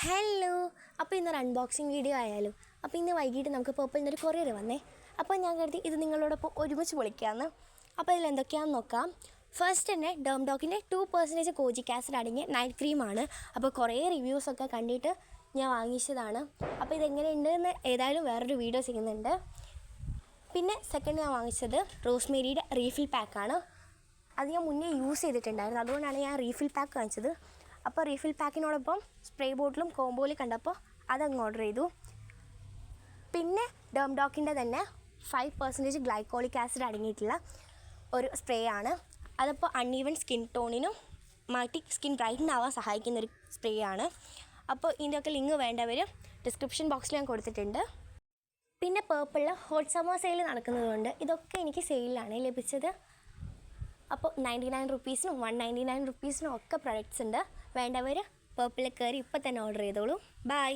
Hello, അപ്പോൾ ഇന്നൊരു unboxing video ആയാലും. അപ്പോൾ ഇന്ന് വൈകിട്ട് നമുക്ക് പേർപ്പിൽ നിന്നൊരു കൊറിയർ വന്നേ. അപ്പോൾ ഞാൻ കരുതി ഇത് നിങ്ങളോടൊപ്പം ഒരുമിച്ച് പൊളിക്കാമെന്ന്. അപ്പോൾ ഇതിൽ എന്തൊക്കെയാണെന്ന് നോക്കാം. ഫസ്റ്റ് തന്നെ ഡോക്കിൻ്റെ 2% കോജിക് ആസിഡ് അടങ്ങിയ നൈറ്റ് ക്രീമാണ്. അപ്പോൾ കുറേ റിവ്യൂസൊക്കെ കണ്ടിട്ട് ഞാൻ വാങ്ങിച്ചതാണ്. അപ്പോൾ ഇതെങ്ങനെയുണ്ട് എന്ന് ഏതായാലും വേറൊരു വീഡിയോ ചെയ്യുന്നുണ്ട്. പിന്നെ സെക്കൻഡ് ഞാൻ വാങ്ങിച്ചത് റോസ്മേരിയുടെ റീഫിൽ പാക്കാണ്. അത് ഞാൻ മുന്നേ യൂസ് ചെയ്തിട്ടുണ്ടായിരുന്നു, അതുകൊണ്ടാണ് ഞാൻ റീഫിൽ പാക്ക് വാങ്ങിച്ചത്. അപ്പോൾ റീഫിൽ പാക്കിനോടൊപ്പം സ്പ്രേ ബോട്ടിലും കോംബോയിൽ കണ്ടപ്പോൾ അതങ്ങ് ഓർഡർ ചെയ്തു. പിന്നെ ഡോക്കിൻ്റെ തന്നെ 5% ഗ്ലൈക്കോളിക് ആസിഡ് അടങ്ങിയിട്ടുള്ള ഒരു സ്പ്രേ ആണ്. അതപ്പോൾ അൺഈവൻ സ്കിൻ ടോണിനും മാറ്റി സ്കിൻ ബ്രൈറ്റൻ ആവാൻ സഹായിക്കുന്നൊരു സ്പ്രേ ആണ്. അപ്പോൾ ഇതിൻ്റെയൊക്കെ ലിങ്ക് വേണ്ടവർ ഡിസ്ക്രിപ്ഷൻ ബോക്സിൽ ഞാൻ കൊടുത്തിട്ടുണ്ട്. പിന്നെ പേർപ്പിളിൽ ഹോട്ട് സമ്മർ സെയിൽ നടക്കുന്നതുകൊണ്ട് ഇതൊക്കെ എനിക്ക് സെയിലാണ് ലഭിച്ചത്. അപ്പോൾ 99 റുപ്പീസിനും 199 റുപ്പീസിനും ഒക്കെ പ്രൊഡക്ട്സ് ഉണ്ട്. വേണ്ടവർ പേർപ്പിളിൽ കയറി ഇപ്പോൾ തന്നെ ഓർഡർ ചെയ്തോളൂ. ബൈ.